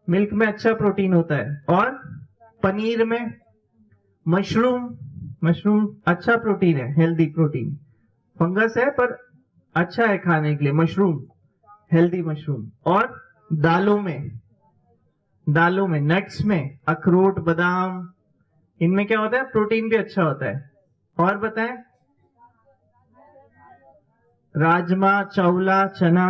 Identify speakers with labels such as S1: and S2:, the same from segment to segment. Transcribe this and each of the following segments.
S1: Milk में अच्छा protein होता है। और पनीर में मशरूम अच्छा प्रोटीन है, हेल्दी प्रोटीन। फंगस है पर अच्छा है खाने के लिए, मशरूम हेल्दी मशरूम। और दालों में नट्स में अखरोट बादाम, इनमें क्या होता है, प्रोटीन भी अच्छा होता है। और बताएं, राजमा चावला चना,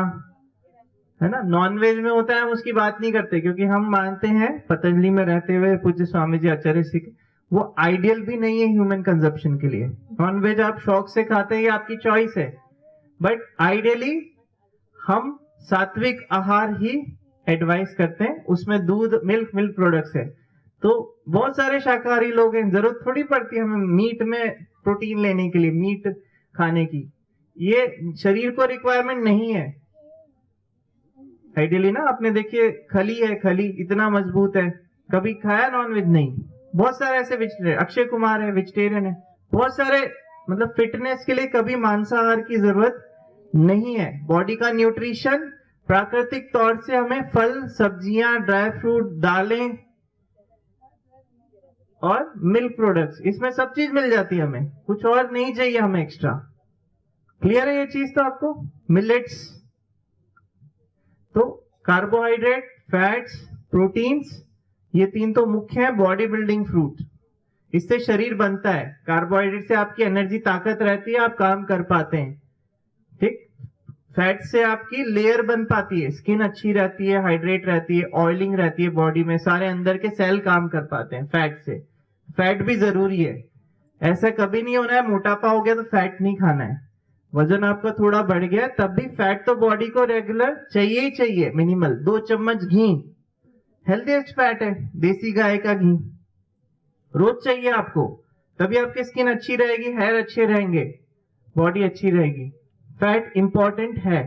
S1: है ना। नॉनवेज में होता है, हम उसकी बात नहीं करते क्योंकि हम मानते हैं पतंजलि में रहते हुए पूज्य स्वामी जी आचार्य सिख, वो आइडियल भी नहीं है ह्यूमन कंजप्शन के लिए। नॉनवेज आप शौक से खाते हैं, ये आपकी चॉइस है, बट आइडियली हम सात्विक आहार ही एडवाइस करते हैं। उसमें दूध मिल्क प्रोडक्ट्स है। तो बहुत सारे शाकाहारी लोग हैं, जरूरत थोड़ी पड़ती है हमें मीट में प्रोटीन लेने के लिए, मीट खाने की, ये शरीर को रिक्वायरमेंट नहीं है आइडियली ना। आपने देखिए खली है, खली इतना मजबूत है, कभी खाया नॉनवेज नहीं। बहुत सारे ऐसे वेजिटेरियन, अक्षय कुमार है वेजिटेरियन है, बहुत सारे, मतलब फिटनेस के लिए कभी मांसाहार की जरूरत नहीं है। बॉडी का न्यूट्रिशन प्राकृतिक तौर से हमें फल सब्जियां ड्राई फ्रूट दालें और मिल्क प्रोडक्ट्स, इसमें सब चीज मिल जाती है, हमें कुछ और नहीं चाहिए हमें एक्स्ट्रा। क्लियर है ये चीज तो आपको। मिलेट्स, तो कार्बोहाइड्रेट फैट्स प्रोटीन्स, ये तीन तो मुख्य है बॉडी बिल्डिंग फ्रूट, इससे शरीर बनता है। कार्बोहाइड्रेट से आपकी एनर्जी ताकत रहती है, आप काम कर पाते हैं, ठीक। फैट से आपकी लेयर बन पाती है, स्किन अच्छी रहती है, हाइड्रेट रहती है, ऑयलिंग रहती है बॉडी में, सारे अंदर के सेल काम कर पाते हैं फैट से। फैट भी जरूरी है, ऐसा कभी नहीं होना है मोटापा हो गया तो फैट नहीं खाना है। वजन आपका थोड़ा बढ़ गया तब भी फैट तो बॉडी को रेगुलर चाहिए ही चाहिए। मिनिमल 2 चम्मच घी हेल्थीएस्ट फैट है, देसी गाय का घी रोज चाहिए आपको, तभी आपकी स्किन अच्छी रहेगी, हेयर अच्छे रहेंगे, बॉडी अच्छी रहेगी। फैट इंपॉर्टेंट है,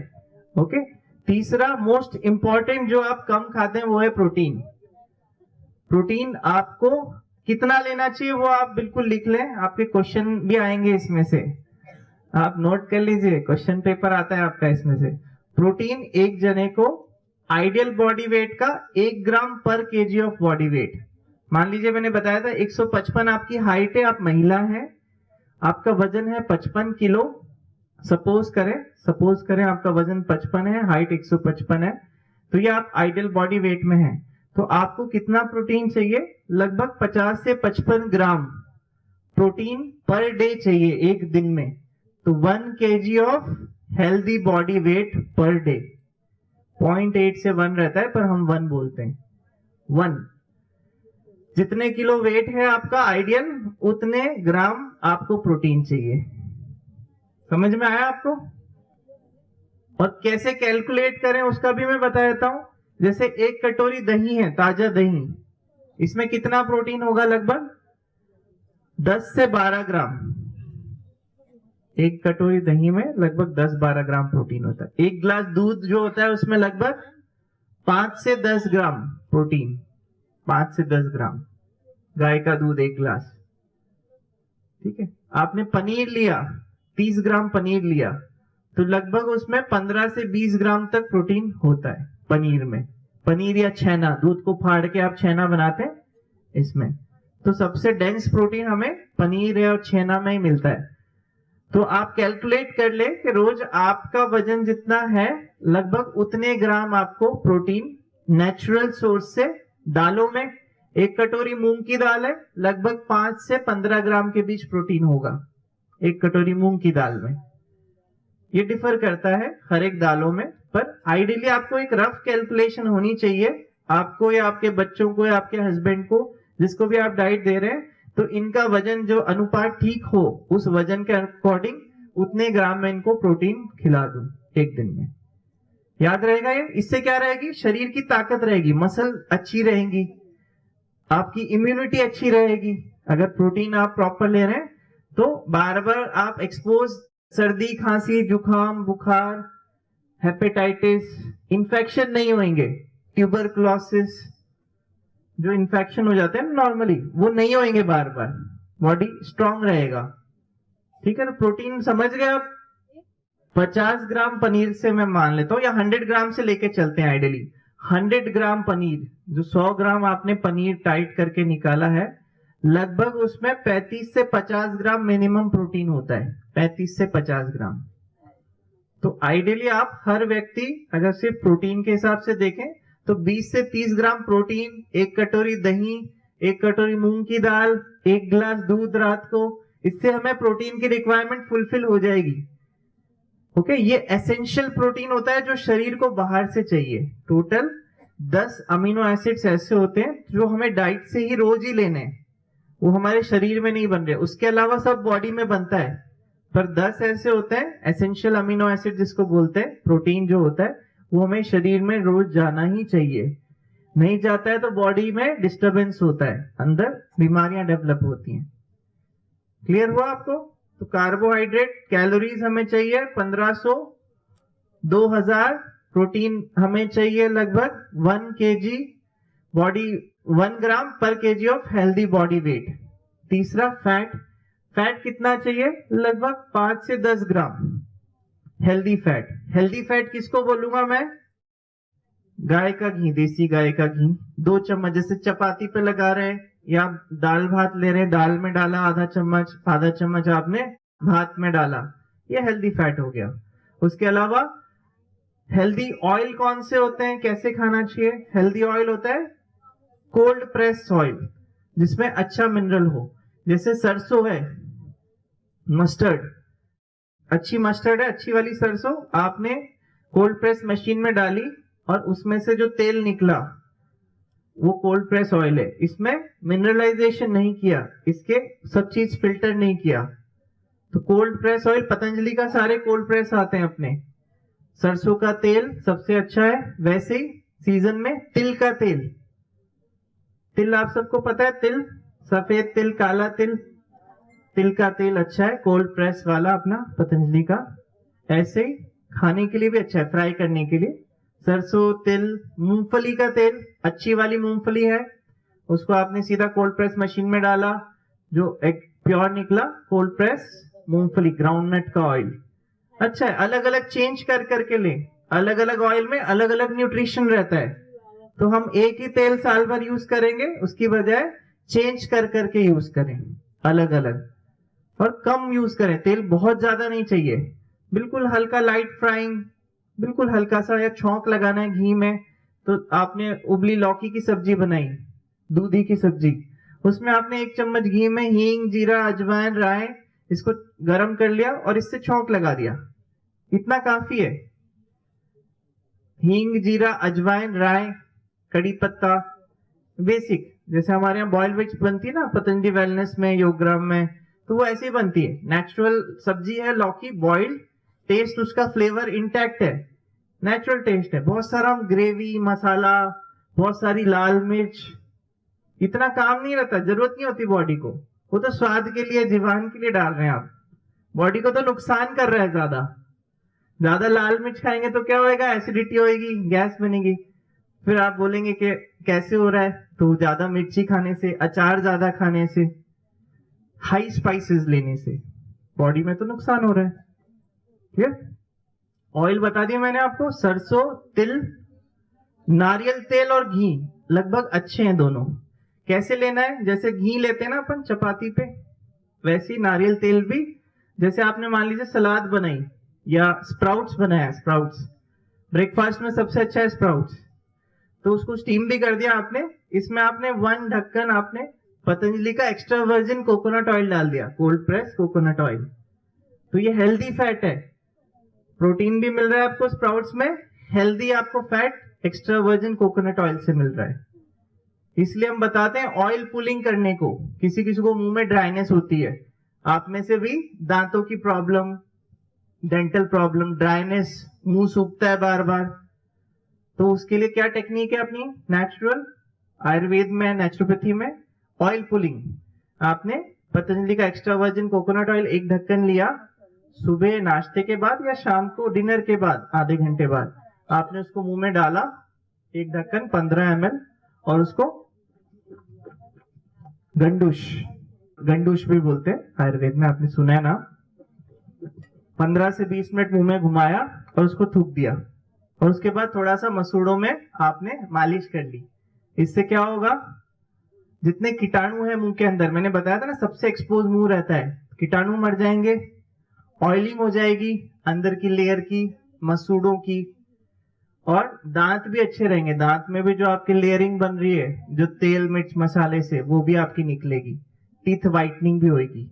S1: ओके। तीसरा मोस्ट इंपॉर्टेंट जो आप कम खाते हैं वो है प्रोटीन। प्रोटीन आपको कितना लेना चाहिए वो आप बिल्कुल लिख लें, आपके क्वेश्चन भी आएंगे इसमें से, आप नोट कर लीजिए, क्वेश्चन पेपर आता है आपका इसमें से। प्रोटीन एक जने को आइडियल बॉडी वेट का 1 ग्राम पर केजी ऑफ बॉडी वेट। मान लीजिए मैंने बताया था 155 आपकी हाइट है, आप महिला हैं, आपका वजन है 55 किलो, सपोज करें आपका वजन 55 है, हाइट 155 है, तो ये आप आइडियल बॉडी वेट में है। तो आपको कितना प्रोटीन चाहिए, लगभग 50 से 55 ग्राम प्रोटीन पर डे चाहिए एक दिन में। तो 1 kg of healthy body weight per day, 0.8 से 1 रहता है पर हम 1 बोलते हैं। 1 जितने किलो वेट है आपका आइडियल, उतने ग्राम आपको प्रोटीन चाहिए। समझ में आया आपको। और कैसे कैलकुलेट करें उसका भी मैं बता देता हूं। जैसे 1 कटोरी दही है, ताजा दही, इसमें कितना प्रोटीन होगा, लगभग 10 से 12 ग्राम। 1 कटोरी दही में लगभग 10-12 ग्राम प्रोटीन होता है। 1 गिलास दूध जो होता है उसमें लगभग 5 से 10 ग्राम प्रोटीन, 5 से 10 ग्राम, गाय का दूध 1 गिलास, ठीक है। आपने पनीर लिया, 30 ग्राम पनीर लिया, तो लगभग उसमें 15 से 20 ग्राम तक प्रोटीन होता है पनीर में। पनीर या छेना, दूध को फाड़ के आप छेना बनाते हैं इसमें, तो सबसे डेंस प्रोटीन हमें पनीर या छेना में ही मिलता है। तो आप कैलकुलेट कर ले कि रोज आपका वजन जितना है लगभग उतने ग्राम आपको प्रोटीन नेचुरल सोर्स से। दालों में 1 कटोरी मूंग की दाल है, लगभग 5 से 15 ग्राम के बीच प्रोटीन होगा 1 कटोरी मूंग की दाल में। ये डिफर करता है हर एक दालों में, पर आइडियली आपको एक रफ कैलकुलेशन होनी चाहिए, आपको या आपके बच्चों को या आपके हस्बैंड को, जिसको भी आप डाइट दे रहे हैं, तो इनका वजन जो अनुपात ठीक हो, उस वजन के अकॉर्डिंग उतने ग्राम में इनको प्रोटीन खिला दूं एक दिन में। याद रहेगा ये। इससे क्या रहेगी, शरीर की ताकत रहेगी, मसल अच्छी रहेंगी, आपकी इम्यूनिटी अच्छी रहेगी। अगर प्रोटीन आप प्रॉपर ले रहे हैं तो बार बार आप एक्सपोज, सर्दी खांसी जुकाम बुखार हेपेटाइटिस इन्फेक्शन नहीं होंगे, ट्यूबरकुलोसिस जो इन्फेक्शन हो जाते हैं नॉर्मली, वो नहीं होंगे बार बार, बॉडी स्ट्रांग रहेगा, ठीक है। तो प्रोटीन समझ गए आप। 50 ग्राम पनीर से मैं मान लेता हूं, या 100 ग्राम से लेके चलते हैं आइडियली। 100 ग्राम पनीर, जो 100 ग्राम आपने पनीर टाइट करके निकाला है, लगभग उसमें 35 से 50 ग्राम मिनिमम प्रोटीन होता है, 35 से 50 ग्राम। तो आइडियली आप हर व्यक्ति अगर सिर्फ प्रोटीन के हिसाब से देखें तो 20 से 30 ग्राम प्रोटीन, 1 कटोरी दही, 1 कटोरी मूंग की दाल, 1 गिलास दूध रात को, इससे हमें प्रोटीन की रिक्वायरमेंट फुलफिल हो जाएगी। ओके, ये एसेंशियल प्रोटीन होता है जो शरीर को बाहर से चाहिए। टोटल 10 अमीनो एसिड्स ऐसे होते हैं जो हमें डाइट से ही रोज ही लेने हैं, वो हमारे शरीर में नहीं बन रहे, उसके अलावा सब बॉडी में बनता है, पर 10 ऐसे होते हैं एसेंशियल अमीनो एसिड जिसको बोलते हैं, प्रोटीन जो होता है वो हमें शरीर में रोज जाना ही चाहिए। नहीं जाता है तो बॉडी में डिस्टरबेंस होता है, अंदर बीमारियां डेवलप होती हैं। क्लियर हुआ आपको? तो कार्बोहाइड्रेट कैलोरीज हमें चाहिए 1500, 2000, प्रोटीन हमें चाहिए लगभग 1 kg बॉडी, 1 ग्राम पर KG of healthy body weight. तीसरा फैट, फैट कितना चाहिए? लगभग 5 से 10 ग्राम हेल्दी फैट। हेल्दी फैट किसको बोलूंगा मैं? गाय का घी, देसी गाय का घी 2 चम्मच, जैसे चपाती पे लगा रहे हैं या दाल भात ले रहे हैं, दाल में डाला आधा चम्मच आपने भात में डाला, ये हेल्दी फैट हो गया। उसके अलावा हेल्दी ऑयल कौन से होते हैं, कैसे खाना चाहिए? हेल्दी ऑयल होता है कोल्ड प्रेस ऑयल, जिसमें अच्छा मिनरल हो, जैसे सरसों है, मस्टर्ड, अच्छी मस्टर्ड है, अच्छी वाली सरसों आपने कोल्ड प्रेस मशीन में डाली और उसमें से जो तेल निकला वो कोल्ड प्रेस ऑयल है। इसमें मिनरलाइजेशन नहीं किया, इसके सब चीज फिल्टर नहीं किया। तो कोल्ड प्रेस ऑयल, पतंजलि का सारे कोल्ड प्रेस आते हैं अपने। सरसों का तेल सबसे अच्छा है। वैसे ही सीजन में तिल का तेल, तिल आप सबको पता है, तिल, सफेद तिल, काला तिल, तिल का तेल अच्छा है कोल्ड प्रेस वाला अपना पतंजलि का। ऐसे ही खाने के लिए भी अच्छा है, फ्राई करने के लिए। सरसों, तिल, मूंगफली का तेल, अच्छी वाली मूंगफली है, उसको आपने सीधा कोल्ड प्रेस मशीन में डाला, जो एक प्योर निकला कोल्ड प्रेस मूंगफली, ग्राउंडनट का ऑयल अच्छा है। अलग अलग चेंज कर करके ले, अलग अलग ऑयल में अलग अलग न्यूट्रिशन रहता है, तो हम एक ही तेल साल भर यूज करेंगे, उसकी बजाय चेंज कर करके यूज करें, अलग अलग, और कम यूज करें। तेल बहुत ज्यादा नहीं चाहिए, बिल्कुल हल्का लाइट फ्राइंग, बिल्कुल हल्का सा, या छौंक लगाना है घी में। तो आपने उबली लौकी की सब्जी बनाई, दूधी की सब्जी, उसमें आपने 1 चम्मच घी में हींग, जीरा, अजवाइन, राय, इसको गरम कर लिया और इससे छौंक लगा दिया, इतना काफी है। हींग, जीरा, अजवाइन, राय, कड़ी पत्ता, बेसिक, जैसे हमारे यहाँ बॉइल्ड वेज बनती है ना पतंजलि वेलनेस में, योगग्राम में, तो वो ऐसे ही बनती है। नेचुरल सब्जी है लौकी, बॉइल्ड, टेस्ट उसका फ्लेवर इंटैक्ट है, नेचुरल टेस्ट है। बहुत सारा ग्रेवी मसाला, बहुत सारी लाल मिर्च, इतना काम नहीं रहता, जरूरत नहीं होती बॉडी को, वो तो स्वाद के लिए, जीवान के लिए डाल रहे हैं आप। बॉडी को तो नुकसान कर रहा है ज्यादा। ज्यादा लाल मिर्च खाएंगे तो क्या होएगा? एसिडिटी होएगी, गैस बनेगी। फिर आप बोलेंगे कि कैसे हो रहा है? तो ज्यादा मिर्ची खाने से, अचार ज्यादा खाने से, हाई स्पाइसेस लेने से बॉडी में तो नुकसान हो रहा है। ठीक, ऑयल बता दिया मैंने आपको, सरसों, तिल, नारियल तेल और घी लगभग अच्छे हैं दोनों। कैसे लेना है? जैसे घी लेते हैं ना अपन चपाती पे, वैसे ही नारियल तेल भी। जैसे आपने मान लीजिए सलाद बनाई या स्प्राउट्स बनाया, स्प्राउट्स ब्रेकफास्ट में सबसे अच्छा है स्प्राउट्स, तो उसको स्टीम भी कर दिया आपने, इसमें आपने 1 ढक्कन आपने पतंजलि का एक्स्ट्रा वर्जिन कोकोनट ऑयल डाल दिया, कोल्ड प्रेस कोकोनट ऑयल। तो ये हेल्दी फैट है, प्रोटीन भी मिल रहा है आपको स्प्राउट्स में, हेल्दी आपको fat extra virgin coconut oil से मिल रहा है। इसलिए हम बताते हैं ऑयल पुलिंग करने को। किसी किसी को मुंह में ड्राइनेस होती है, आप में से भी दांतों की प्रॉब्लम, डेंटल प्रॉब्लम, ड्राइनेस, मुंह सूखता है बार बार, तो उसके लिए क्या टेक्निक है अपनी नेचुरल, आयुर्वेद में, नेचुरोपैथी में, ऑयल पुलिंग। आपने पतंजलि का एक्स्ट्रा वर्जिन कोकोनट ऑयल 1 ढक्कन लिया, सुबह नाश्ते के बाद या शाम को डिनर के बाद आधे घंटे बाद आपने उसको मुंह में डाला, 1 ढक्कन 15 ml, और उसको गंडूश भी बोलते हैं आयुर्वेद में, आपने सुना है ना। 15 से 20 मिनट मुंह में घुमाया और उसको थूक दिया, और उसके बाद थोड़ा सा मसूड़ों में आपने मालिश कर ली। इससे क्या होगा, जितने कीटाणु है मुंह के अंदर, मैंने बताया था ना सबसे एक्सपोज मुंह रहता है, कीटाणु मर जाएंगे, ऑयलिंग हो जाएगी अंदर की लेयर की, मसूड़ों की, और दांत भी अच्छे रहेंगे। दांत में भी जो आपकी लेयरिंग बन रही है जो तेल मिर्च मसाले से, वो भी आपकी निकलेगी, टीथ वाइटनिंग भी होगी।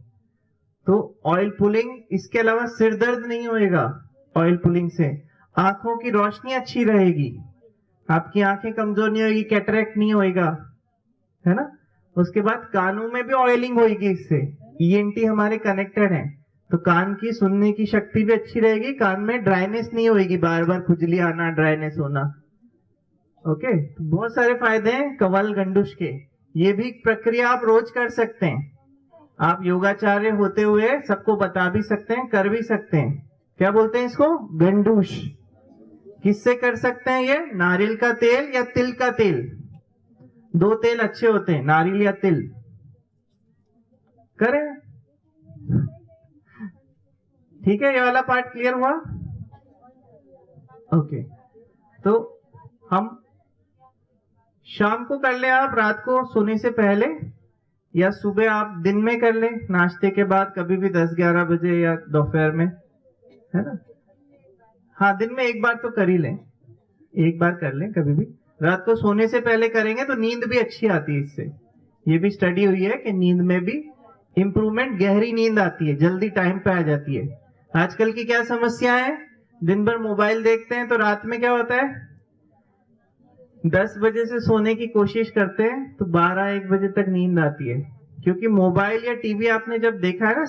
S1: तो ऑयल पुलिंग, इसके अलावा सिर दर्द नहीं होएगा ऑयल पुलिंग से, आंखों की रोशनी अच्छी रहेगी, आपकी आंखें कमजोर नहीं होगी, कैटरेक्ट नहीं होएगा, है ना। उसके बाद कानों में भी ऑयलिंग होगी इससे, ईएनटी हमारे कनेक्टेड हैं, तो कान की सुनने की शक्ति भी अच्छी रहेगी, कान में ड्राइनेस नहीं होगी, बार बार खुजली आना, ड्राइनेस होना। ओके, तो बहुत सारे फायदे हैं कवल गंडूश के। ये भी प्रक्रिया आप रोज कर सकते हैं, आप योगाचार्य होते हुए सबको बता भी सकते हैं, कर भी सकते हैं। क्या बोलते हैं इसको, गंडूश। किससे कर सकते हैं ये, नारियल का तेल या तिल का तेल, दो तेल अच्छे होते हैं, नारियल या तिल। करें, ठीक है, ये वाला पार्ट क्लियर हुआ। ओके, तो हम शाम को कर ले, आप रात को सोने से पहले, या सुबह आप दिन में कर ले नाश्ते के बाद, कभी भी 10-11 बजे या दोपहर में, है ना। हाँ, दिन में एक बार तो कर ही लें, एक बार कर लें कभी भी। रात को सोने से पहले करेंगे तो नींद भी अच्छी आती है इससे, ये भी स्टडी हुई है कि नींद में भी इंप्रूवमेंट, गहरी नींद आती है, जल्दी टाइम पे आ जाती है। आजकल की क्या समस्या है, दिन भर मोबाइल देखते हैं तो रात में क्या होता है, 10 बजे से सोने की कोशिश करते हैं तो 12-1 बजे तक नींद आती है, क्योंकि मोबाइल या टीवी आपने जब देखा है ना,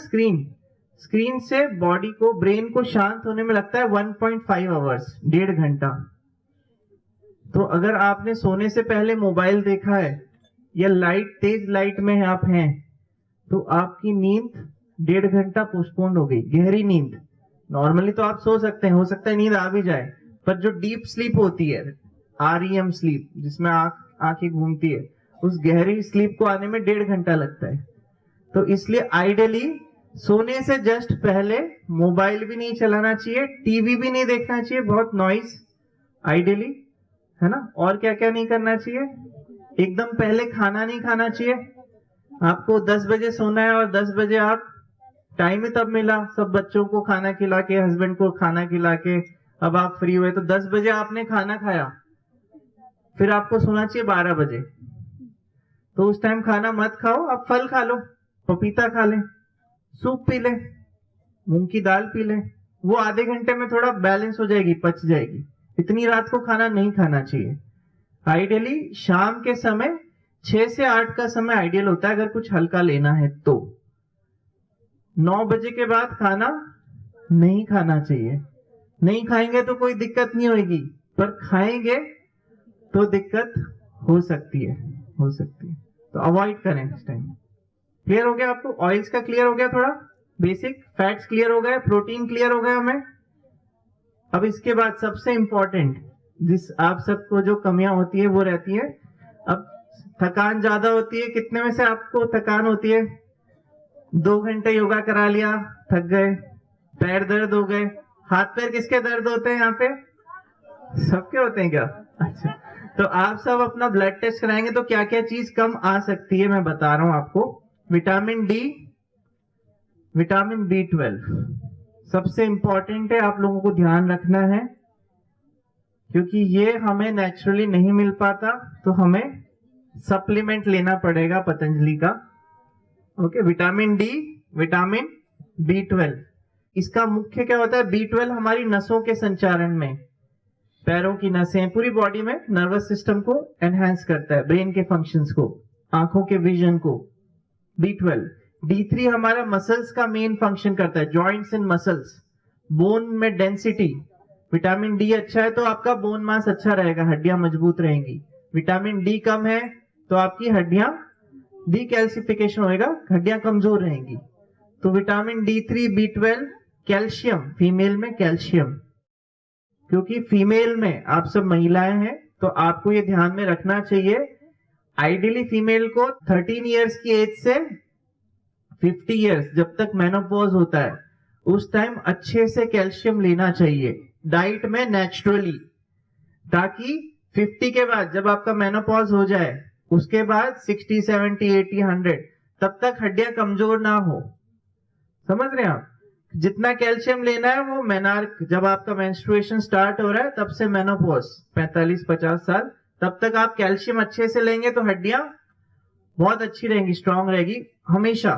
S1: स्क्रीन से बॉडी को, ब्रेन को शांत होने में लगता है 1.5 आवर्स, 1.5 घंटा। तो अगर आपने सोने से पहले मोबाइल देखा है या तेज लाइट में आप हैं, तो आपकी नींद 1.5 घंटा पोस्टपोन हो गई, गहरी नींद। नॉर्मली तो आप सो सकते हैं, हो सकता है नींद आ भी जाए, पर जो डीप स्लीप होती है, REM स्लीप, जिसमें आंखें घूमती है, उस गहरी स्लीप को आने में 1.5 घंटा लगता है। तो इसलिए आइडियली सोने से जस्ट पहले मोबाइल भी नहीं चलाना चाहिए, टीवी भी नहीं देखना चाहिए, बहुत नॉइज, आइडियली, है ना। और क्या क्या नहीं करना चाहिए, एकदम पहले खाना नहीं खाना चाहिए। आपको 10 बजे सोना है और 10 बजे आप, टाइम ही तब मिला, सब बच्चों को खाना खिला के, हस्बैंड को खाना खिला के, अब आप फ्री हुए, तो 10 बजे आपने खाना खाया, फिर आपको सोना चाहिए 12 बजे। तो उस टाइम खाना मत खाओ, आप फल खा लो, पपीता खा लें, सूप पी लें, मूंग की दाल पी लें, वो आधे घंटे में थोड़ा बैलेंस हो जाएगी, पच जाएगी। इतनी रात को खाना नहीं खाना चाहिए। आइडियली शाम के समय 6 से 8 का समय आइडियल होता है, अगर कुछ हल्का लेना है तो। 9 बजे के बाद खाना नहीं खाना चाहिए। नहीं खाएंगे तो कोई दिक्कत नहीं होगी, पर खाएंगे तो दिक्कत हो सकती है, तो अवॉइड करें इस टाइम। क्लियर हो गया आपको, ऑयल्स का क्लियर हो गया, थोड़ा बेसिक फैट्स क्लियर हो गए, प्रोटीन क्लियर हो गया हमें। अब इसके बाद सबसे इंपॉर्टेंट, जिस आप सबको जो कमियां होती है वो रहती है, अब थकान ज्यादा होती है। कितने में से आपको थकान होती है, 2 घंटे योगा करा लिया, थक गए, पैर दर्द हो गए, हाथ पैर किसके दर्द होते हैं यहाँ पे, सबके होते हैं क्या? अच्छा, तो आप सब अपना ब्लड टेस्ट कराएंगे तो क्या क्या चीज कम आ सकती है मैं बता रहा हूं आपको। विटामिन डी, विटामिन B12 सबसे इंपॉर्टेंट है, आप लोगों को ध्यान रखना है, क्योंकि ये हमें नेचुरली नहीं मिल पाता, तो हमें सप्लीमेंट लेना पड़ेगा पतंजलि का। Okay, vitamin D, vitamin B12, इसका मुख्य क्या होता है, B12 हमारी नसों के संचारण में, पैरों की नसें, पूरी बॉडी में नर्वस सिस्टम को एनहांस करता है, ब्रेन के फंक्शंस को, आंखों के विजन को, B12। D3 हमारा मसल्स का मेन फंक्शन करता है, जॉइंट्स एंड मसल्स, बोन में डेंसिटी। विटामिन डी अच्छा है तो आपका बोन मास अच्छा रहेगा, हड्डियां मजबूत रहेंगी। विटामिन डी कम है तो आपकी हड्डियां डीकैल्सिफिकेशन होएगा, हड्डियां कमजोर रहेंगी। तो vitamin D3, B12, calcium, female में कैल्शियम, क्योंकि फीमेल में आप सब महिलाएं हैं तो आपको ये ध्यान में रखना चाहिए, आइडियली फीमेल को 13 इयर्स की एज से 50 इयर्स, जब तक मेनोपॉज होता है, उस टाइम अच्छे से कैल्शियम लेना चाहिए डाइट में नेचुरली। ताकि 50 के बाद जब आपका मेनोपॉज हो जाए, उसके बाद 60, 70, 80, 100 तब तक हड्डियां कमजोर ना हो। समझ रहे हैं आप? जितना कैल्शियम लेना है वो मेनार्क, जब आपका मेंस्ट्रुएशन स्टार्ट हो रहा है तब से मेनोपॉज 45-50 साल, तब तक आप कैल्शियम अच्छे से लेंगे तो हड्डियां बहुत अच्छी रहेंगी, स्ट्रांग रहेगी हमेशा।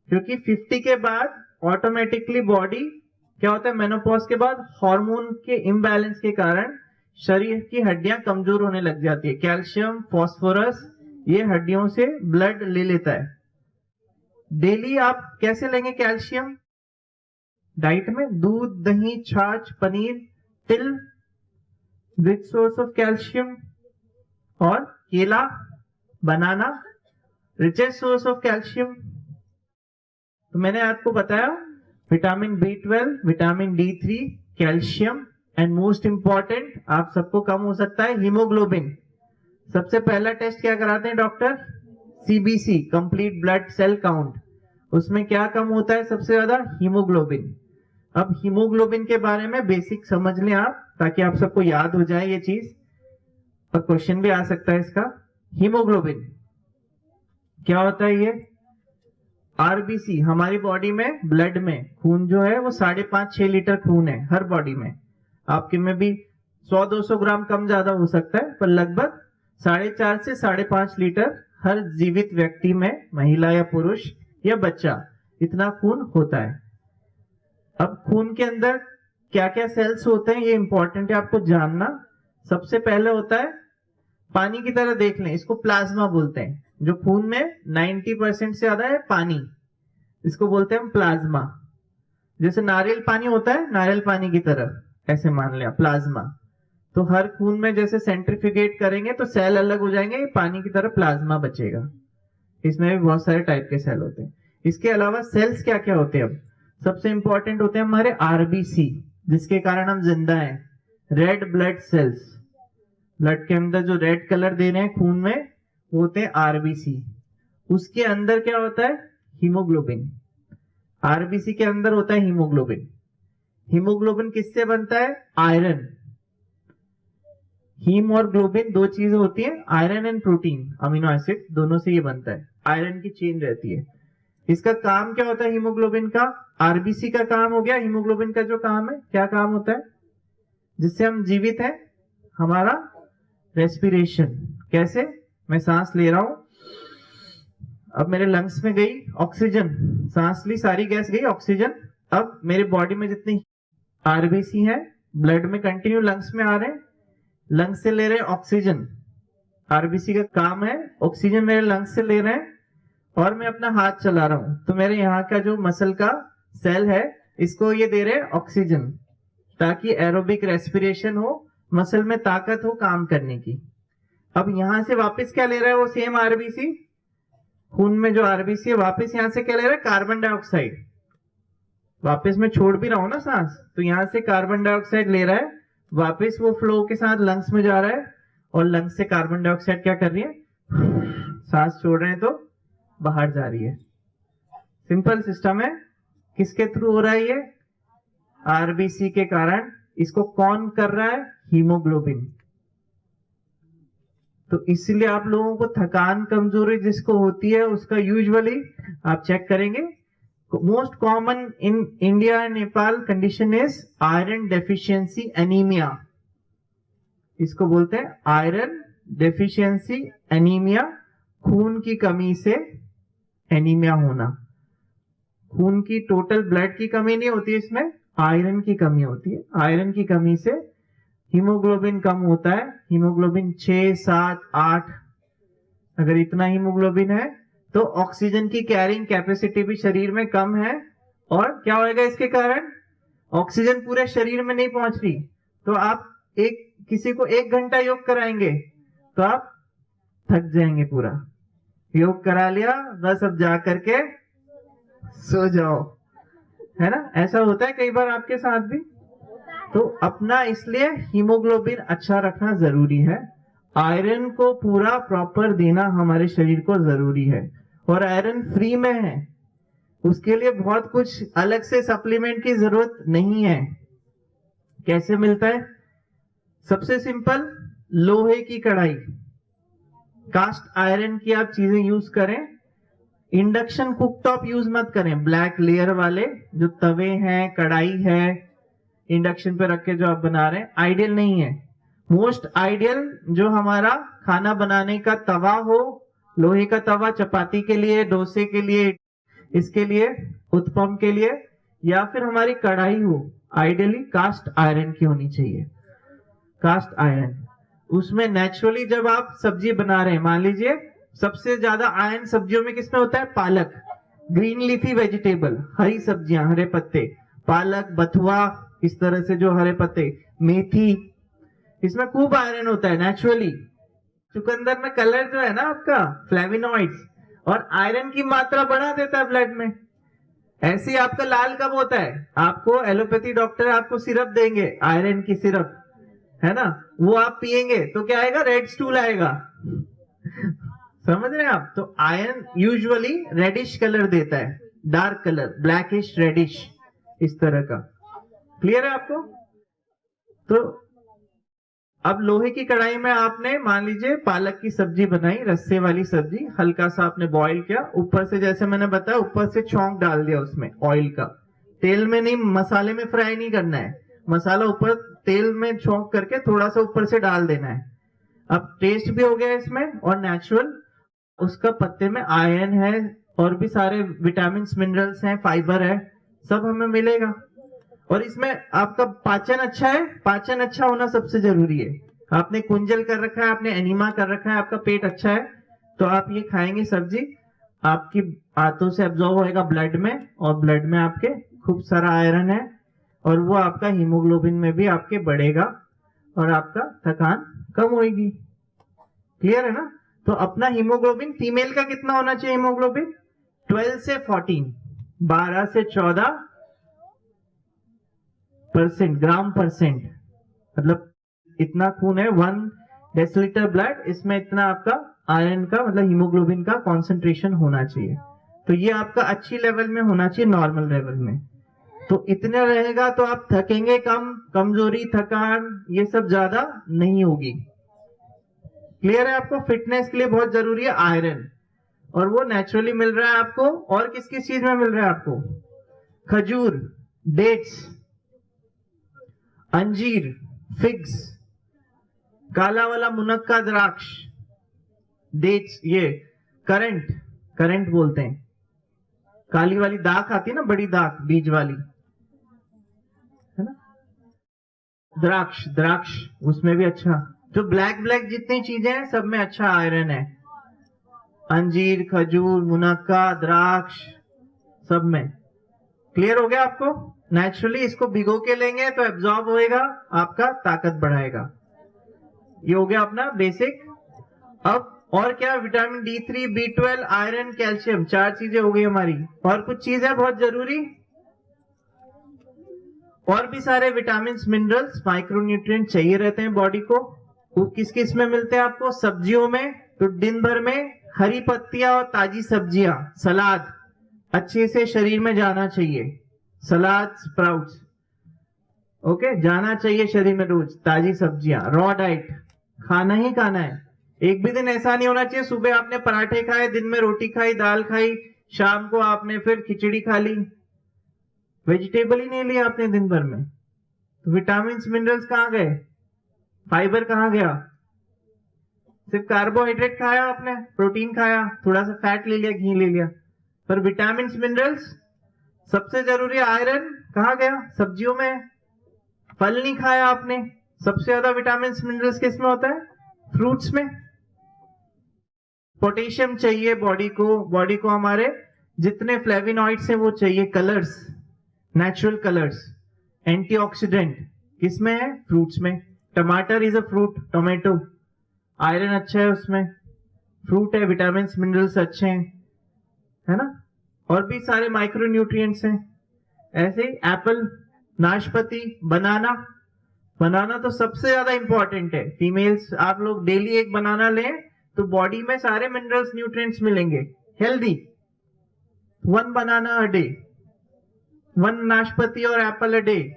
S1: क्योंकि 50 के बाद ऑटोमेटिकली बॉडी क्या होता है, मेनोपॉज के बाद हार्मोन के इम्बैलेंस के कारण शरीर की हड्डियां कमजोर होने लग जाती है। कैल्शियम, फास्फोरस ये हड्डियों से ब्लड ले लेता है। डेली आप कैसे लेंगे कैल्शियम? डाइट में दूध, दही, छाछ, पनीर, तिल, रिच सोर्स ऑफ कैल्शियम, और केला, बनाना, रिचेस्ट सोर्स ऑफ कैल्शियम। तो मैंने आपको बताया vitamin B12, vitamin D3, calcium, and most important आप सबको कम हो सकता है हीमोग्लोबिन। सबसे पहला टेस्ट क्या कराते हैं doctor? CBC, complete blood cell count. उसमें क्या कम होता है सबसे ज्यादा? हीमोग्लोबिन। अब हीमोग्लोबिन के बारे में बेसिक समझ लें आप, ताकि आप सबको याद हो जाए ये चीज, और क्वेश्चन भी आ सकता है इसका। हीमोग्लोबिन क्या होता है? ये RBC, हमारी बॉडी में ब्लड में खून जो है वो 5.5-6 लीटर खून है हर बॉडी में। आपके में भी 100-200 ग्राम कम ज्यादा हो सकता है, पर लगभग 4.5 से 5.5 लीटर हर जीवित व्यक्ति में, महिला या पुरुष या बच्चा, इतना खून होता है। अब खून के अंदर क्या क्या सेल्स होते हैं ये इंपॉर्टेंट है आपको जानना। सबसे पहले होता है, पानी की तरह देख लें, इसको प्लाज्मा बोलते हैं। जो खून में 90% से ज्यादा है पानी, इसको बोलते हैं हम प्लाज्मा। जैसे नारियल पानी होता है, नारियल पानी की तरह ऐसे मान लिया प्लाज्मा। तो हर खून में जैसे सेंट्रीफ्यूगेट करेंगे तो सेल अलग हो जाएंगे, पानी की तरह प्लाज्मा बचेगा। इसमें भी बहुत सारे टाइप के सेल होते हैं। इसके अलावा सेल्स क्या क्या होते हैं? अब सबसे इंपॉर्टेंट होते हैं हमारे RBC, जिसके कारण हम जिंदा हैं। रेड ब्लड सेल्स, ब्लड के अंदर जो रेड कलर दे रहे हैं खून में, वो होते हैं RBC। उसके अंदर क्या होता है? हीमोग्लोबिन। RBC के अंदर होता है हीमोग्लोबिन। हीमोग्लोबिन किससे बनता है? आयरन। हीम और ग्लोबिन दो चीजें होती हैं, iron and protein, amino acid, दोनों से ये बनता है। आयरन की चेन रहती है। इसका काम क्या होता है हीमोग्लोबिन का? RBC का काम हो गया, हीमोग्लोबिन का जो काम है, क्या काम होता है जिससे हम जीवित हैं? हमारा रेस्पिरेशन। कैसे? मैं सांस ले रहा हूं, अब मेरे लंग्स में गई ऑक्सीजन, सांस ली, सारी गैस गई, ऑक्सीजन। अब मेरे बॉडी में जितनी RBC है ब्लड में कंटिन्यू लंग्स में आ रहे हैं, लंग्स से ले रहे हैं ऑक्सीजन। RBC का काम है ऑक्सीजन मेरे लंग्स से ले रहे हैं, और मैं अपना हाथ चला रहा हूं तो मेरे यहाँ का जो मसल का सेल है इसको ये दे रहे हैं ऑक्सीजन, ताकि एरोबिक रेस्पिरेशन हो, मसल में ताकत हो काम करने की। अब यहां से वापस क्या ले रहा है वो सेम RBC? खून में जो RBC है वापस यहां से क्या ले रहा है? Carbon dioxide. वापस मैं छोड़ भी रहा हूं ना सांस, तो यहां से कार्बन डाइऑक्साइड ले रहा है, वापस वो फ्लो के साथ लंग्स में जा रहा है, और लंग्स से कार्बन डाइऑक्साइड क्या कर रही है? सांस छोड़ रहे हैं तो बाहर जा रही है। सिंपल सिस्टम है। किसके थ्रू हो रहा है ये? RBC के कारण। इसको कौन कर रहा है? हीमोग्लोबिन। तो इसलिए आप लोगों को थकान, कमजोरी जिसको होती है उसका यूजुअली आप चेक करेंगे, most common in India and Nepal condition is iron deficiency anaemia. इसको बोलते हैं आयरन डेफिशिएंसी एनीमिया, खून की कमी से एनीमिया होना। खून की टोटल ब्लड की कमी नहीं होती, इसमें आयरन की कमी होती है। आयरन की कमी से हीमोग्लोबिन कम होता है। हीमोग्लोबिन 6, 7, 8, अगर इतना हीमोग्लोबिन है तो ऑक्सीजन की कैरिंग कैपेसिटी भी शरीर में कम है, और क्या होएगा इसके कारण? ऑक्सीजन पूरे शरीर में नहीं पहुंच रही। तो आप किसी को 1 घंटा योग कराएंगे तो आप थक जाएंगे पूरा। योग करा लिया, बस अब जा करके सो जाओ, है ना? ऐसा होता है कई बार आपके साथ भी। तो अपना इसलिए हीमोग्लोबिन अच्छा रखना जरूरी है। आयरन को पूरा प्रॉपर देना हमारे शरीर को जरूरी है, और आयरन फ्री में है, उसके लिए बहुत कुछ अलग से सप्लीमेंट की जरूरत नहीं है। कैसे मिलता है? सबसे सिंपल लोहे की कढ़ाई, कास्ट आयरन की आप चीजें यूज करें। इंडक्शन कुकटॉप यूज मत करें, ब्लैक लेयर वाले जो तवे हैं, कढ़ाई है इंडक्शन पे रख के जो आप बना रहे हैं, आइडियल नहीं है। मोस्ट आइडियल जो हमारा खाना बनाने का तवा हो, लोहे का तवा, चपाती के लिए, डोसे के लिए, इसके लिए, उत्पम के लिए, या फिर हमारी कढ़ाई हो, आइडियली कास्ट आयरन की होनी चाहिए। कास्ट आयरन, उसमें नेचुरली जब आप सब्जी बना रहे हैं, मान लीजिए सबसे ज्यादा आयरन सब्जियों में किसमें होता है? पालक, ग्रीन लीफी वेजिटेबल, हरी सब्जियां, हरे पत्ते, पालक, बथुआ, इस तरह से जो हरे पत्ते, मेथी, इसमें खूब आयरन होता है नेचुरली। चुकंदर में कलर जो है ना आपका, फ्लेविनॉइड्स, और आयरन की मात्रा बढ़ा देता है ब्लड में। ऐसे ही आपका लाल कब होता है? आपको एलोपैथी डॉक्टर आपको सिरप देंगे, आयरन की सिरप, है ना, वो आप पिएंगे तो क्या आएगा? रेड स्टूल आएगा। समझ रहे हैं आप? तो आयरन यूजुअली रेडिश कलर देता है, डार्क कलर, ब्लैकिश रेडिश, इस तरह का। क्लियर है आपको? तो अब लोहे की कढ़ाई में आपने मान लीजिए पालक की सब्जी बनाई, रस्से वाली सब्जी, हल्का सा आपने बॉईल किया, ऊपर से जैसे मैंने बताया ऊपर से छौंक डाल दिया उसमें ऑयल का, तेल में नहीं, मसाले में फ्राई नहीं करना है, मसाला ऊपर तेल में छौंक करके थोड़ा सा ऊपर से डाल देना है। अब टेस्ट भी हो गया इसमें, और नेचुरल उसका पत्ते में आयरन है और भी सारे विटामिन मिनरल्स हैं, फाइबर है, सब हमें मिलेगा। और इसमें आपका पाचन अच्छा है, पाचन अच्छा होना सबसे जरूरी है। आपने कुंजल कर रखा है, आपने एनीमा कर रखा है, आपका पेट अच्छा है, तो आप ये खाएंगे सब्जी, आपकी हाथों से एब्जॉर्ब होएगा ब्लड में, और ब्लड में आपके खूब सारा आयरन है, और वो आपका हीमोग्लोबिन में भी आपके बढ़ेगा, और आपका थकान कम होगी। क्लियर है ना? तो अपना हीमोग्लोबिन, फीमेल का कितना होना चाहिए हीमोग्लोबिन? 12 से 14, 12 से 14% ग्राम परसेंट, मतलब इतना खून है, 1 डेसिलीटर ब्लड, इसमें इतना आपका आयरन का, मतलब हीमोग्लोबिन का कॉन्सेंट्रेशन होना चाहिए। तो ये आपका अच्छी लेवल में होना चाहिए, नॉर्मल लेवल में। तो इतना रहेगा तो आप थकेंगे कम, कमजोरी, थकान, ये सब ज्यादा नहीं होगी। क्लियर है आपको? फिटनेस के लिए बहुत जरूरी है आयरन, और वो नेचुरली मिल रहा है आपको। और किस किस चीज में मिल रहा है आपको? खजूर, डेट्स, अंजीर, फिग्स, काला वाला मुनक्का द्राक्ष, डेट्स, ये करंट, करंट बोलते हैं, काली वाली दाख आती है ना, बड़ी दाख बीज वाली, है ना, द्राक्ष, द्राक्ष उसमें भी अच्छा, जो ब्लैक ब्लैक जितनी चीजें हैं सब में अच्छा आयरन है। अंजीर, खजूर, मुनक्का, द्राक्ष, सब में। क्लियर हो गया आपको? नेचुरली इसको भिगो के लेंगे तो एब्जॉर्ब होएगा, आपका ताकत बढ़ाएगा। ये हो गया अपना बेसिक। अब और क्या? Vitamin D3, B12, iron, calcium, 4 चीजें हो गई हमारी। और कुछ चीज है बहुत जरूरी, और भी सारे विटामिन, मिनरल्स, माइक्रोन्यूट्रिएंट चाहिए रहते हैं बॉडी को। वो किस किस में मिलते हैं आपको? सब्जियों में, तो दिन भर में हरी पत्तियां और ताजी सब्जियां, सलाद अच्छे से शरीर में जाना चाहिए, सलाद, स्प्राउट्स, ओके, जाना चाहिए शरीर में रोज, ताजी सब्जियां, रॉ डाइट खाना ही खाना है। एक भी दिन ऐसा नहीं होना चाहिए सुबह आपने पराठे खाए, दिन में रोटी खाई, दाल खाई, शाम को आपने फिर खिचड़ी खा ली, वेजिटेबल ही नहीं लिया आपने दिन भर में। तो विटामिन मिनरल्स कहां गए? फाइबर कहां गया? सिर्फ कार्बोहाइड्रेट खाया आपने, प्रोटीन खाया, थोड़ा सा फैट ले लिया, घी ले लिया, पर विटामिन मिनरल्स सबसे जरूरी है। आयरन कहां गया? सब्जियों में। फल नहीं खाया आपने, सबसे ज्यादा विटामिन मिनरल्स किस में होता है? फ्रूट्स में। पोटेशियम चाहिए बॉडी को हमारे जितने फ्लेविनॉइड्स हैं वो चाहिए, कलर्स, नेचुरल कलर्स, एंटीऑक्सीडेंट किसमें है? फ्रूट्स में। टमाटर is a fruit, tomato, iron अच्छा है उसमें, फ्रूट है, विटामिन मिनरल्स अच्छे हैं, है ना, और भी सारे माइक्रो न्यूट्रिएंट्स हैं। ऐसे ही एप्पल, नाशपाती, बनाना, बनाना तो सबसे ज्यादा इंपॉर्टेंट है। फीमेल्स आप लोग डेली एक बनाना लें तो बॉडी में सारे मिनरल्स, न्यूट्रिएंट्स मिलेंगे, हेल्दी। 1 बनाना अ डे, 1 नाशपाती और एप्पल अ डे।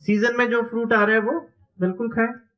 S1: सीजन में जो फ्रूट आ रहा है वो बिल्कुल खाएं।